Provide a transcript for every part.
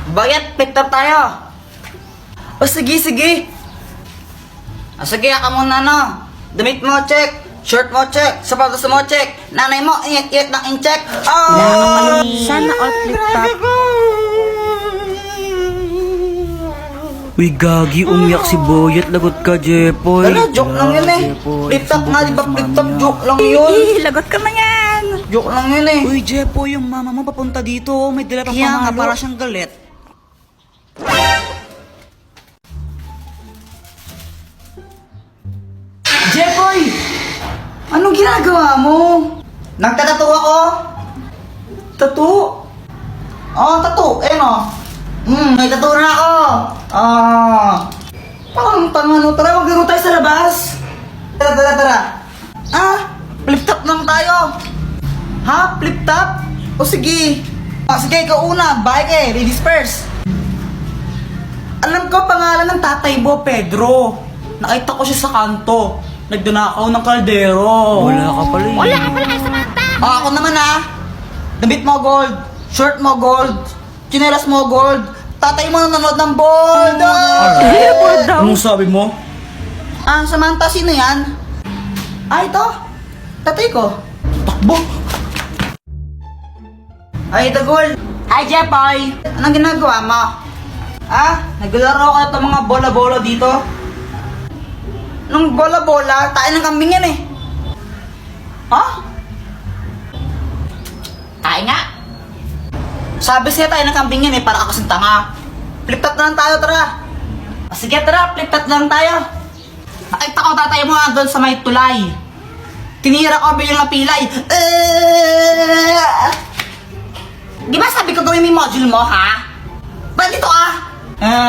Bayat, picture tayo. O sige, sige. Sige, ka muna no. Damit mo, check. Shirt mo, check. Sapatos mo, check. Nanay mo, ingat-ingat ng in-check. Oh! Sana all flip top. Uy, gagi, umiyak si Boyet. Lagot ka, Jepoy. Wala, joke lang yun eh. Flip top nga, di ba? Flip top, joke lang yun. Lagot ka na yan. Joke lang yun eh. Uy, Jepoy, yung mama mo papunta dito. May dala pang Kaya nga, pamalo. para siyang galit. Jepoy! Anong ginagawa mo? Nagtatato ako? Tattoo? Oh, tattoo. Eh no. May tattoo na ako. Parang tanga no. Tara, maglaro tayo sa labas. Tara. Flip top lang tayo. Ha? Flip top? O sige. Sige, ikaw una. Bike eh. Ladies first. Alam ko pangalan ng tatay mo, Pedro. Nakita ko siya sa kanto. Nagdunakaw ng kaldero. Wala ka pala eh. Wala ka pala kay Samantha. Ako naman damit mo gold. Shirt mo gold. Chinelas mo gold. Tatay mo nanonood ng bold. Bold daw. Anong sabi mo? Samantha, sino yan? Ito. Tatay ko. Takbo! Ay, ito gold. Hi, Jepoy. Anong ginagawa mo? Naglalaro ka itong mga bola-bola dito? Nung bola-bola, tayo ng kambing yan eh. Tayo nga. Sabi siya tayo ng kambing yan eh, para ako kasing tanga. Flip top na lang tayo, tara. Sige, tara, flip top na lang tayo. Nakita ko tatay mo doon sa may tulay. Tinira ko bilang ng pilay. Di ba sabi ko gawin mo yung module mo, ha? Ba't dito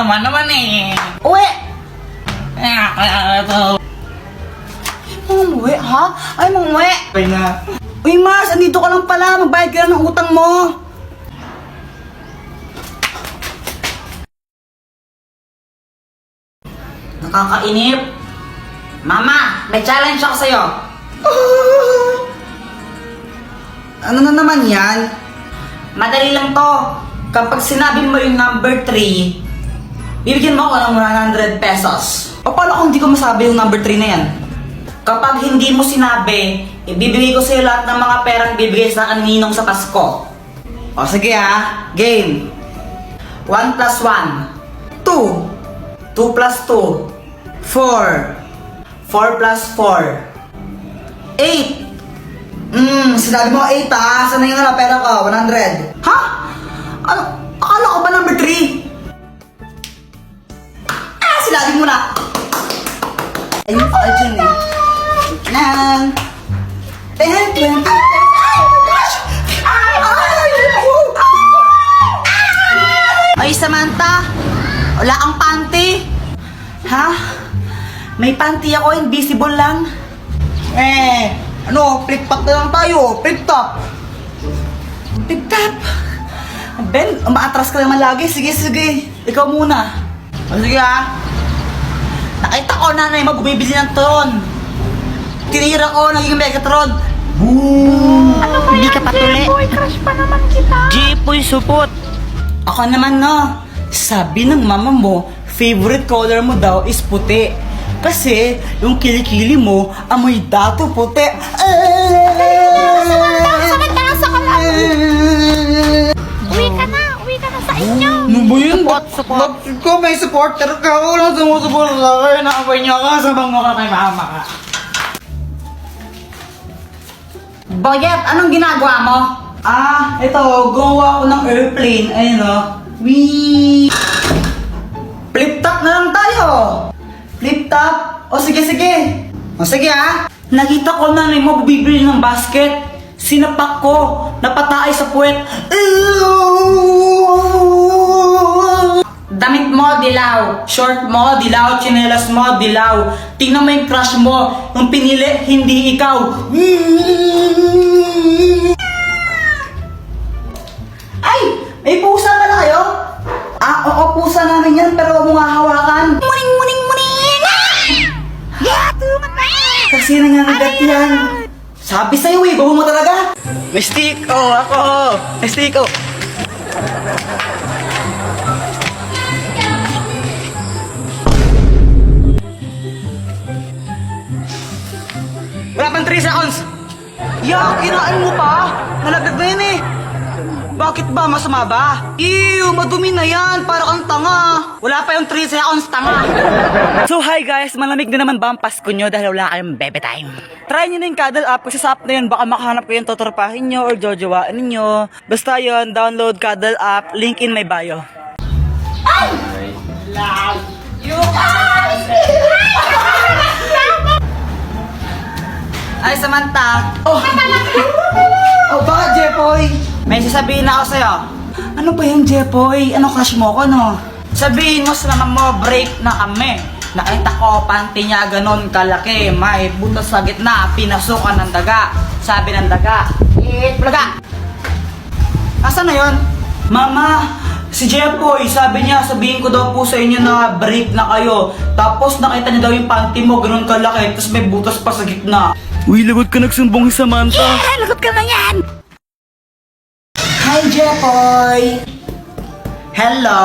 man naman eh. Uwi! Umuwi, ha? Ay, umuwi. Ay na. Uy, Mars, andito ka lang pala. Magbayad ka lang ng utang mo. Nakakainip. Mama, may challenge ako sa'yo. Ano na naman yan? Madali lang to. Kapag sinabi mo yung number 3, bibigyan mo ako ng 100 pesos. O paano kung hindi ko masabi yung number 3 na yan? Kapag hindi mo sinabi, ibibigay ko sa'yo lahat ng mga perang bibigay sa kaninong sa Pasko. O sige game. 1 plus 1, 2. 2 plus 2, 4. 4 plus 4, 8. Sinabi mo 8 Saan na yun na pera ko? 100. Ha? Ano? Akala ko ba number 3? Sinabi mo na. Ayun pa dyan eh. Nang 10, 20, 30. Ay, my gosh! Ay, Samantha! Wala kang panty? Ha? May panty ako, invisible lang. Flip top na lang tayo. Flip top. Flip top. Ben, umaatras ka naman lagi. Sige. Ikaw muna. Sige Nakita ko nanay mo bumibili ng tron. Tinira ko, naging Megatron. Boom! Ano ba Hindi yan, ka patuli. Jepoy? Crush pa naman kita. Jepoy, supot! Ako naman sabi ng mama mo, favorite color mo daw is puti. Kasi yung kilikili mo, amoy dato puti. Samantha, nasa ka lang. Uwi ka na sa inyo. Ano ba yun? Support. Ba't ko may supporter ka? Walang sumusupport sa akin. Nakapay niya ka, sabang mo ka kay mama ka. Boyet, anong ginagawa mo? Ito, gumawa ako ng airplane. Ayun Wee! Flip top na lang tayo. Flip top. O sige. O sige Nakita ko na mo bibili ng basket. Sinapak ko. Napatay sa puwet. Damit mo, dilaw. Short mo, dilaw. Chinelas mo, dilaw. Tingnan mo yung crush mo. Yung pinili, hindi ikaw. Ay! May pusa pala kayo? Oo, pusa namin yan, pero huwag mong hahawakan. Muning! Tulungan na! Kasi nangangagat yan. Sabi sa'yo bago mo talaga. May stick, ako. May stick, 3 seconds! Yak, kinain mo pa? Nalagdag na yan eh. Bakit ba? Masama ba? Ew, madumi na yan. Para kang tanga. Wala pa yung 3 seconds, tanga. So hi guys, malamig na naman ba ang Pasko nyo dahil wala kayong bebe time? Try nyo na yung Cuddle app kasi sa app na yun baka makahanap kayo yung totorpahin nyo or jojowaan nyo. Basta yun, download Cuddle app, link in my bio. Ay, Samantha. Oh, bakit, Jepoy? May sasabihin ako sa'yo. Ano ba yung Jepoy? Ano crush mo ko, no? Sabihin mo sa mama mo, break na kami. Nakita ko, panty niya ganon kalaki. May butas sa gitna, pinasukan ng daga. Sabi ng daga, plaga. Asa na yon? Mama, si Jepoy, sabi niya, sabihin ko daw po sa inyo na break na kayo. Tapos nakita niya daw yung panty mo, ganon kalaki. Tapos may butas pa sa gitna. Uy, lagot ka nagsumbong si Samantha. Lagot ka na yan! Hi, Jepoy! Hello!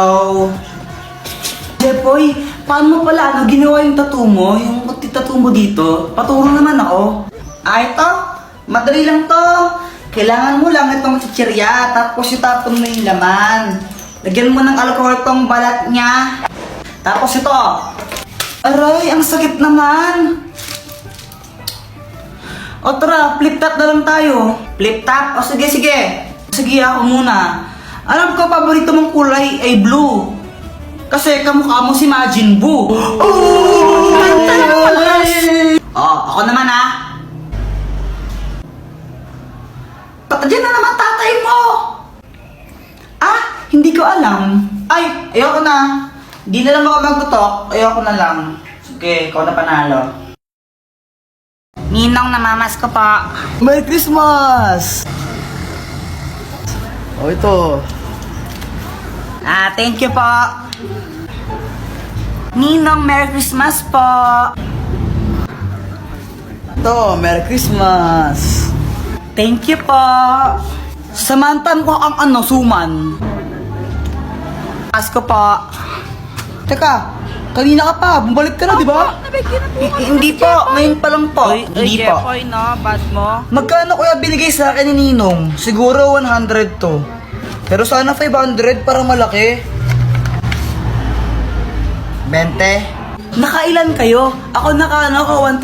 Jepoy, paano mo pala ginawa yung tattoo mo? Yung tattoo mo dito? Paturo naman ako. Ito, madali lang to. Kailangan mo lang itong chichirya, tapos itapon mo yung laman. Lagyan mo ng alcohol tong balat niya. Tapos ito. Aray, ang sakit naman. O tara, flip top na lang tayo. Flip top? O sige, sige. Sige, ako muna. Alam ko, paborito mong kulay ay blue. Kasi kamukha mo si Majin Buu. Ako naman ha. Patadyan na naman tatay mo. Ah, hindi ko alam. Ay, ayoko na. Di na lang ako magtutok. Ayoko na lang. Sige, ikaw na panalo. Ninong, namamas ko po. Merry Christmas! Oh, ito. Thank you po. Ninong, Merry Christmas po. Ito, Merry Christmas. Thank you po. Samantan ko ang suman. Pasko po. Teka, kanina ka pa. Bumalik ka na, di ba? Hindi po. Ngayon pa lang po. Hindi po. Jepoy, no? Bad mo? Magkano kuya binigay sa akin ni Ninong? Siguro 100 to. Pero sana 500 para malaki. 20. Nakailan kayo? Ako naka 1,000.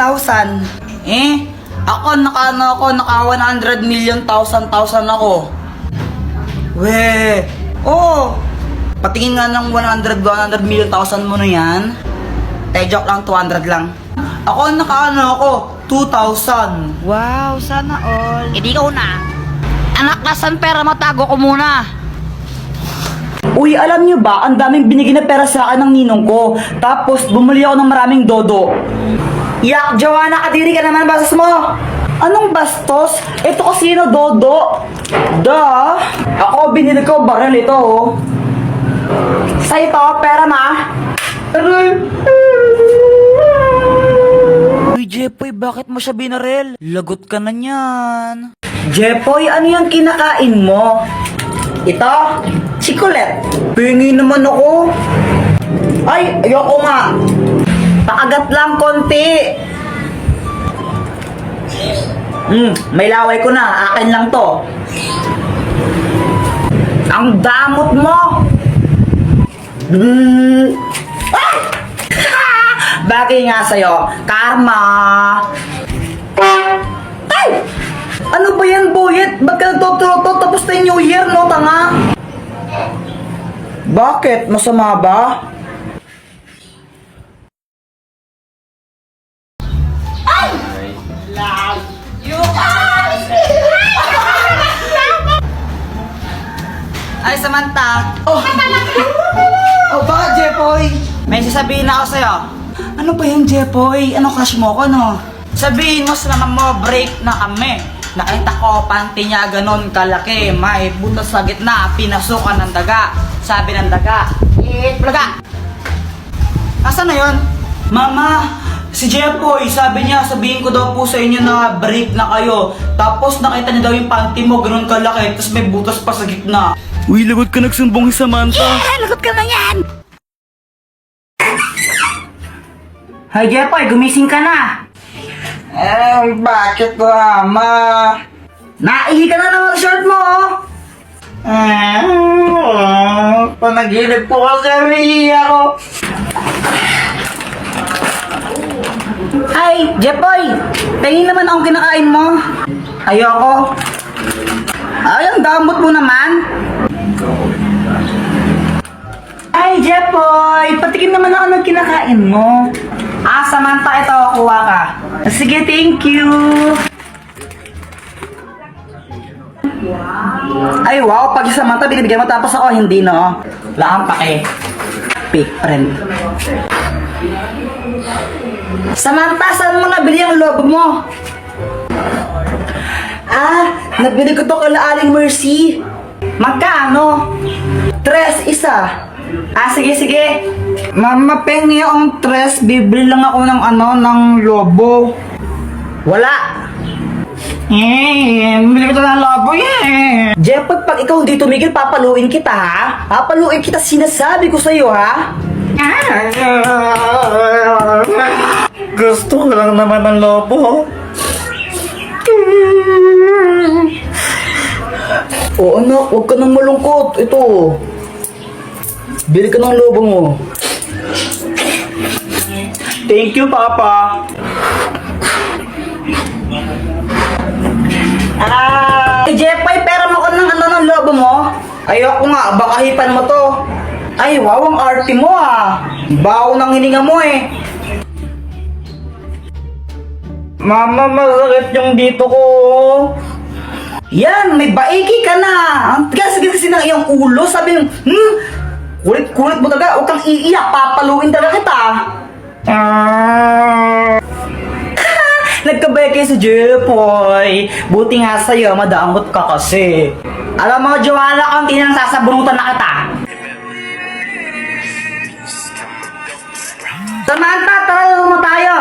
Ako naka 100 million thousand ako. We. Oh. Patingin nga ng 100 million thousand mo na yan. Joke lang, 200 lang. Ako naka 2,000. Wow, sana all. Hindi ko na. Anak, nasan pera mo? Tago ko muna. Uy, alam nyo ba, ang daming binigay na pera sa akin ng ninong ko. Tapos, bumili ako ng maraming dodo. Yak, Joanna, kadiri ka naman, bastos mo. Anong bastos? Ito kasi yung dodo. Da. Ako, binili ko baril ito, oh. Sa ito, pera ma. Uy, Jepoy, bakit mo siya binarel? Lagot ka na niyan. Jepoy, ano yung kinakain mo? Ito? Chikolet. Pingi naman ako. Ay, ayoko nga. Pakagat lang konti. May laway ko na. Akin lang to. Ang damot mo. Ah! Bagay nga sa'yo. Karma. Ay! Ano ba yan, Boyet? Ba't ka nagtotoroto tapos na yung New Year, no, tanga? Bakit? Masama ba? Ay, Samantha. Oh, bakit, Jepoy? May sasabihin ako sa'yo. Ano ba yung Jepoy? Ano crush mo ko, no? Sabihin mo sa mama mo, break na kami. Nakita ko, panty niya ganon kalaki. May butas sa gitna, pinasukan ng daga. Sabi ng daga, plaga. Asa na yon? Mama, si Jepoy, sabi niya, sabihin ko daw po sa inyo na break na kayo. Tapos nakita niya daw yung panty mo, ganon kalaki. Tapos may butas pa sa gitna. Uy, lagot ka nagsumbong si Samantha. Lagot ka na yan! Hi, Jepoy, gumising ka na. Bakit mama? Naihi ka na naman sa shirt mo, oh. Panaginip po kasi ako. Ay, Jepoy! Tingin naman akong kinakain mo. Ayoko. Ay, ang damot mo naman. Ay, Jepoy! Patikin naman ako ng kinakain mo. Samantha, ito, kuha ka. Sige, thank you. Ay, wow, pag si Samantha binibigyan mo tapos ako hindi, no? Wala kang pake. Fake friend. Samantha, saan mo nabili ang lobo mo? Nabili ko to kay Aling Mercy. Magkano? 3 isa. Sige. Mama, pengi akong 3. Bibili lang ako ng ng lobo. Wala. Bili ko to ng lobo, Jeff, pag ikaw hindi tumigil, papaluin kita, ha? Papaluin kita, sinasabi ko sa'yo, ha? Gusto ko lang naman ng lobo. Oo, anak, huwag ka nang malungkot. Ito. Bili ka ng lobo mo. Thank you, Papa. Jeff, ay pera mo ka ng ng lobo mo? Ayoko nga, baka hipan mo to. Ay, wow, ang arte mo, Bawo ng hininga mo, Mama, masakit yung dito ko. Yan, may baiki ka na. Ang tigas kasi ng iyong ulo. Sabi yung, kulit-kulit mo talaga. Huwag kang iiyak. Papaluin talaga kita. Nagkabay kayo sa Jepoy. Buti nga sa'yo, madamot ka kasi. Alam mo, Joanna, konti nang sasabunutan na kita. Samantha, tara mo tayo.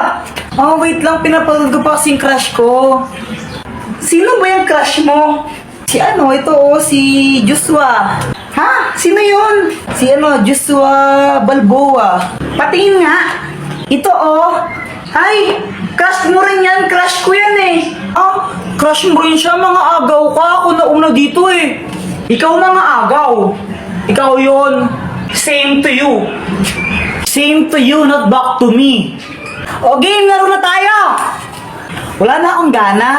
Oh, wait lang, pinapanood ko pa kasing crush ko. Sino ba yung crush mo? Si si Joshua. Ha? Sino yun? Si Joshua Balboa. Patingin nga. Ito, Ay, crush mo rin yan. Crush ko yan, crush mo rin siya. Mga agaw ka. Ako na una dito, Ikaw mga agaw. Ikaw yun. Same to you. Same to you, not back to me. O game, laro na tayo! Wala na akong gana.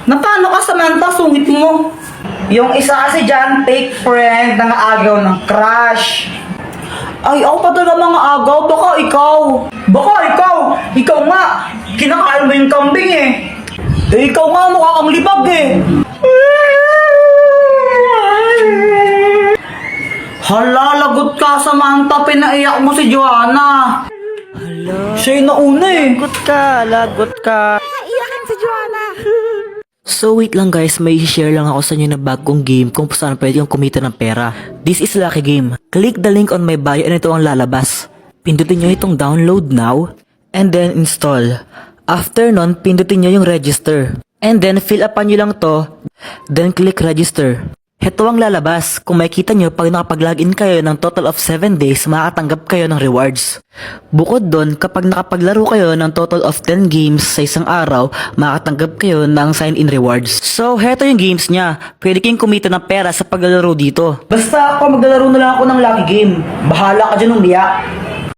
Napano ka, Samantha? Sungit mo. Yung isa kasi dyan, fake friend, nangaagaw ng crush. Ay, ako pa talaga mga agaw. Baka ikaw. Ikaw nga. Kinakain mo yung kambing, ikaw nga, mukha kang libag, Hala, lagot ka, Samantha. Pinaiyak mo si Joanna. Hala. Siya yung nauna, Lagot ka. Iyakin si Joanna. So wait lang guys, may share lang ako sa inyo na bagong game kung saan pwede kong kumita ng pera. This is Lucky Game. Click the link on my bio and ito ang lalabas. Pindutin nyo itong download now and then install. After nun, pindutin nyo yung register. And then fill upan nyo lang to, then click register. Heto ang lalabas. Kung makikita nyo, pag nakapag-login kayo ng total of 7 days, makakatanggap kayo ng rewards. Bukod doon, kapag nakapaglaro kayo ng total of 10 games sa isang araw, makakatanggap kayo ng sign-in rewards. So, heto yung games niya. Pwede kayong kumita ng pera sa paglalaro dito. Basta ako, maglalaro na lang ako ng Lucky Game. Bahala ka dyan, umiyak.